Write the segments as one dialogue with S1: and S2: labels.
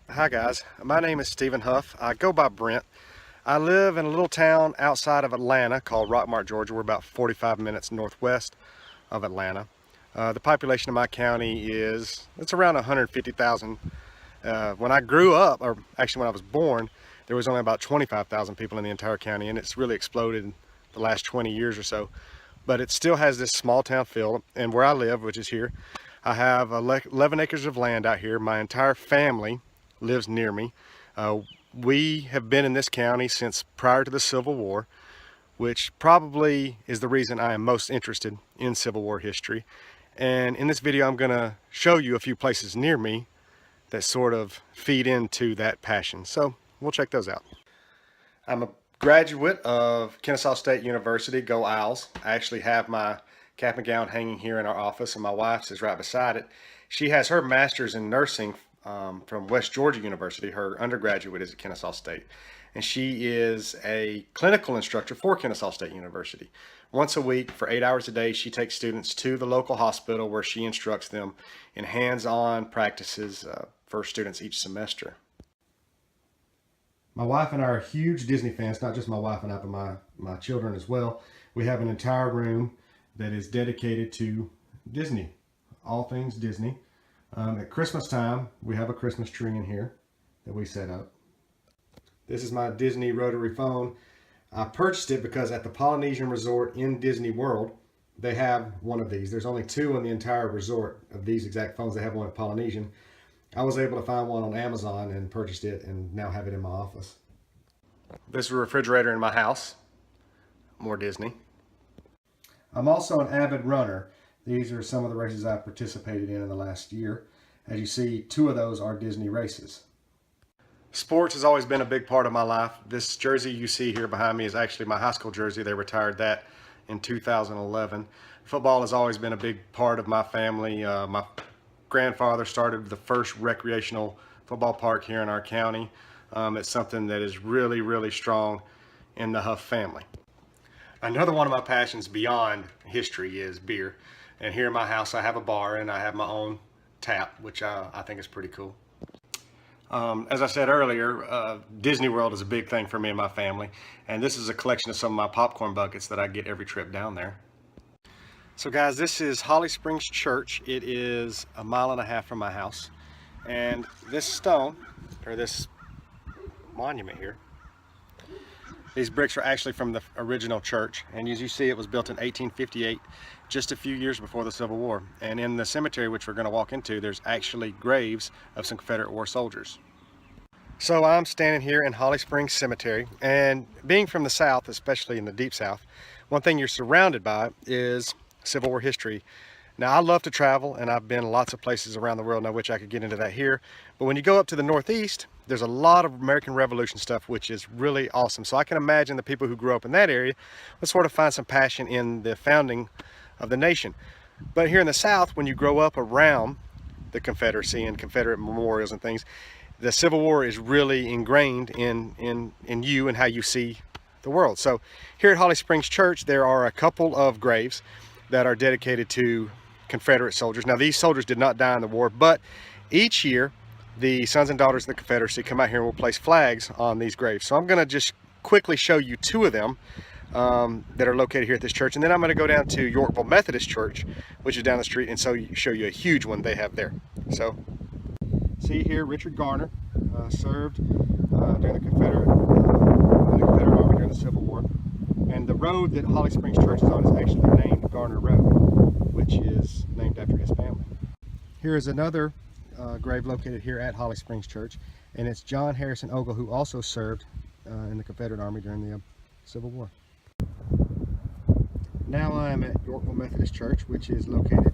S1: Hi guys, my name is Stephen Huff. I go by Brent. I live in a little town outside of Atlanta called Rockmart, Georgia. We're about 45 minutes northwest of Atlanta. The population of my county it's around 150,000. When I grew up, or actually when I was born, there was only about 25,000 people in the entire county, and it's really exploded in the last 20 years or so. But it still has this small town feel, and where I live, which is here, I have 11 acres of land out here. My entire family lives near me. We have been in this county since prior to the Civil War, which probably is the reason I am most interested in Civil War history. And in this video, I'm going to show you a few places near me that sort of feed into that passion. So we'll check those out. I'm a graduate of Kennesaw State University. Go Owls. I actually have my cap and gown hanging here in our office, and my wife's is right beside it. She has her master's in nursing from West Georgia University. Her undergraduate is at Kennesaw State, and she is a clinical instructor for Kennesaw State University. Once a week for 8 hours a day, she takes students to the local hospital where she instructs them in hands-on practices for students each semester. My wife and I are huge Disney fans, not just my wife and I, but my children as well. We have an entire room that is dedicated to Disney, all things Disney. At Christmas time, we have a Christmas tree in here that we set up. This is my Disney rotary phone. I purchased it because at the Polynesian Resort in Disney World, they have one of these. There's only two in the entire resort of these exact phones. They have one at Polynesian. I was able to find one on Amazon and purchased it and now have it in my office. This is a refrigerator in my house. More Disney. I'm also an avid runner. These are some of the races I've participated in the last year. As you see, two of those are Disney races. Sports has always been a big part of my life. This jersey you see here behind me is actually my high school jersey. They retired that in 2011. Football has always been a big part of my family. My grandfather started the first recreational football park here in our county. It's something that is really, really strong in the Huff family. Another one of my passions beyond history is beer. And here in my house, I have a bar and I have my own tap, which I think is pretty cool. As I said earlier, Disney World is a big thing for me and my family. And this is a collection of some of my popcorn buckets that I get every trip down there. So guys, this is Holly Springs Church. It is 1.5 miles from my house. And this stone, or this monument here, these bricks are actually from the original church, and as you see, it was built in 1858, just a few years before the Civil War. And in the cemetery, which we're going to walk into, there's actually graves of some Confederate War soldiers. So I'm standing here in Holly Springs Cemetery, and being from the South, especially in the Deep South, one thing you're surrounded by is Civil War history. Now, I love to travel, and I've been lots of places around the world, now which I could get into that here. But when you go up to the Northeast, there's a lot of American Revolution stuff, which is really awesome. So I can imagine the people who grew up in that area would sort of find some passion in the founding of the nation. But here in the South, when you grow up around the Confederacy and Confederate memorials and things, the Civil War is really ingrained in you and how you see the world. So here at Holly Springs Church, there are a couple of graves that are dedicated to Confederate soldiers. Now, these soldiers did not die in the war, but each year the sons and daughters of the Confederacy come out here and will place flags on these graves. So I'm going to just quickly show you two of them that are located here at this church, and then I'm going to go down to Yorkville Methodist Church, which is down the street, and show you a huge one they have there. So see here, Richard Garner served during the Confederate Army during the Civil War, and the road that Holly Springs Church is on is actually named Garner Road, which is named after his family. Here is another grave located here at Holly Springs Church, and it's John Harrison Ogle, who also served in the Confederate Army during the Civil War. Now I'm at Yorkville Methodist Church, which is located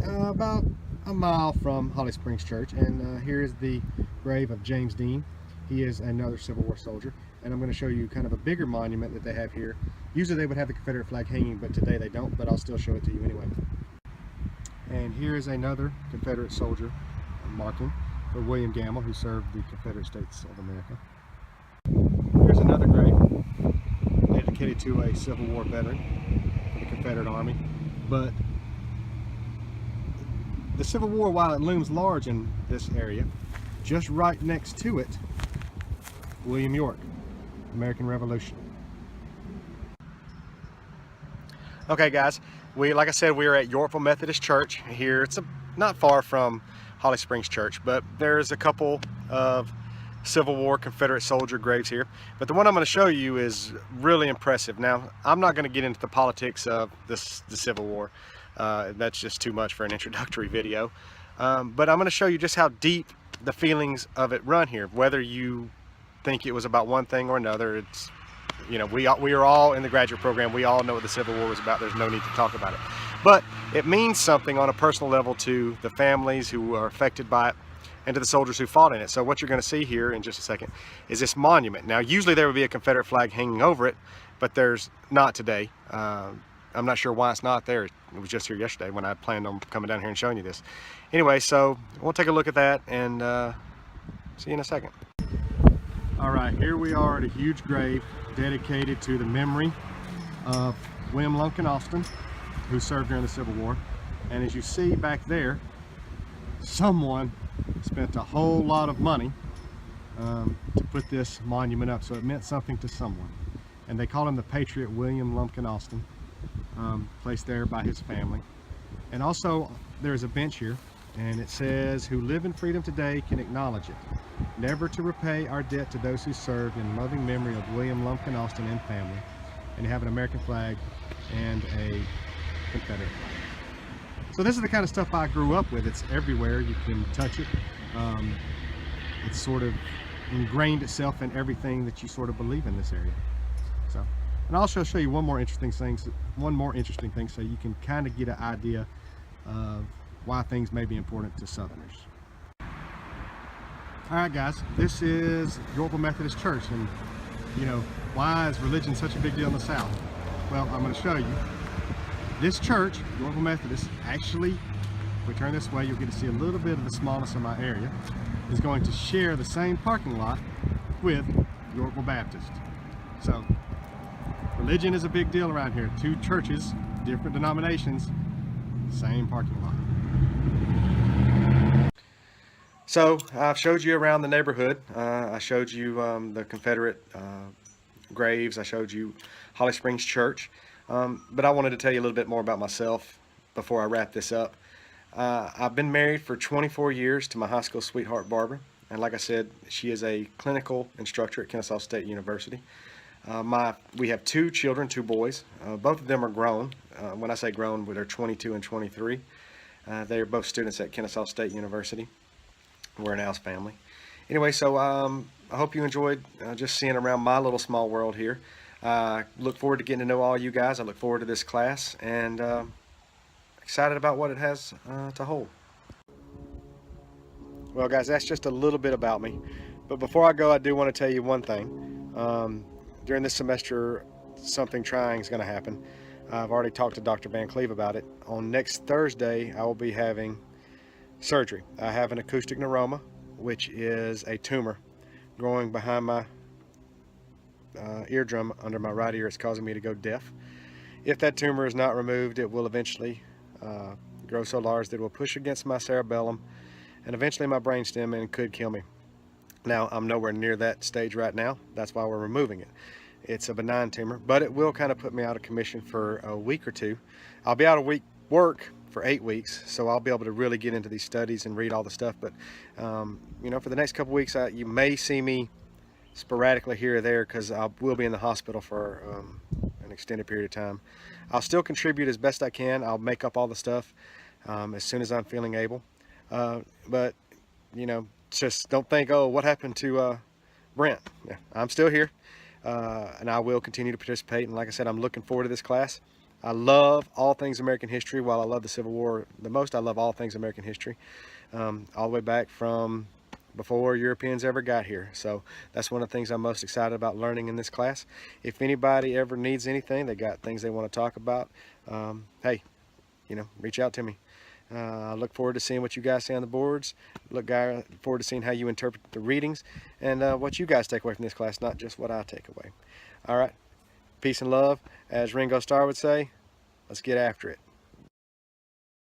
S1: about 1 mile from Holly Springs Church, and here is the grave of James Dean. He is another Civil War soldier, and I'm going to show you kind of a bigger monument that they have here. Usually they would have the Confederate flag hanging, but today they don't, but I'll still show it to you anyway. And here is another Confederate soldier marking for William Gamble, who served the Confederate States of America. Here's another grave dedicated to a Civil War veteran for the Confederate Army. But the Civil War, while it looms large in this area, just right next to it, William York, American Revolution. Okay guys, like I said, we are at Yorkville Methodist Church here. It's not far from Holly Springs Church, but there's a couple of Civil War Confederate soldier graves here. But the one I'm going to show you is really impressive. Now, I'm not going to get into the politics of the Civil War. That's just too much for an introductory video. But I'm going to show you just how deep the feelings of it run here. Whether you think it was about one thing or another, it's, you know, we are all in the graduate program. We all know what the Civil War was about. There's no need to talk about it. But it means something on a personal level to the families who are affected by it and to the soldiers who fought in it. So what you're going to see here in just a second is this monument. Now, usually there would be a Confederate flag hanging over it, but there's not today. I'm not sure why it's not there. It was just here yesterday when I planned on coming down here and showing you this. Anyway, so we'll take a look at that and see you in a second. All right, here we are at a huge grave dedicated to the memory of William Lumpkin Austin, who served during the Civil War. And as you see back there, someone spent a whole lot of money to put this monument up, so it meant something to someone. And they called him the Patriot William Lumpkin Austin, placed there by his family. And also there's a bench here, and it says, "Who live in freedom today can acknowledge it. Never to repay our debt to those who served, in loving memory of William Lumpkin Austin and family." And you have an American flag and a Confederate flag. So this is the kind of stuff I grew up with. It's everywhere. You can touch it. It's sort of ingrained itself in everything that you sort of believe in this area. So, and I'll also show you one more interesting thing so you can kind of get an idea of why things may be important to Southerners. All right, guys, this is Yorkville Methodist Church, and you know, why is religion such a big deal in the South? Well, I'm going to show you. This church, Yorkville Methodist, actually, if we turn this way, you'll get to see a little bit of the smallness of my area, is going to share the same parking lot with Yorkville Baptist. So, religion is a big deal around here. Two churches, different denominations, same parking lot. So, I've showed you around the neighborhood. I showed you the Confederate graves. I showed you Holly Springs Church. But I wanted to tell you a little bit more about myself before I wrap this up. I've been married for 24 years to my high school sweetheart, Barbara. And like I said, she is a clinical instructor at Kennesaw State University. We have two children, two boys. Both of them are grown. When I say grown, they're 22 and 23. They are both students at Kennesaw State University. We're an house family. Anyway, so I hope you enjoyed just seeing around my little small world here. Look forward to getting to know all you guys. I look forward to this class, and excited about what it has to hold. Well guys, that's just a little bit about me. But before I go, I do want to tell you one thing. During this semester, something trying is going to happen. I've already talked to Dr. Van Cleve about it. On next Thursday, I will be having surgery. I have an acoustic neuroma, which is a tumor growing behind my eardrum under my right ear. It's causing me to go deaf. If that tumor is not removed, it will eventually grow so large that it will push against my cerebellum and eventually my brainstem and could kill me. Now, I'm nowhere near that stage right now. That's why we're removing it. It's a benign tumor, but it will kind of put me out of commission for a week or two. I'll be out of work for 8 weeks, so I'll be able to really get into these studies and read all the stuff. But you know, for the next couple weeks, you may see me sporadically here or there, because I will be in the hospital for an extended period of time. I'll still contribute as best I can. I'll make up all the stuff as soon as I'm feeling able. But you know, just don't think, oh, what happened to Brent? Yeah, I'm still here, and I will continue to participate. And like I said, I'm looking forward to this class. I love all things American history. While I love the Civil War the most, I love all things American history, all the way back from before Europeans ever got here. So that's one of the things I'm most excited about learning in this class. If anybody ever needs anything, they got things they want to talk about, hey, you know, reach out to me. I look forward to seeing what you guys say on the boards. Look forward to seeing how you interpret the readings and what you guys take away from this class, not just what I take away. All right, peace and love. As Ringo Starr would say, let's get after it.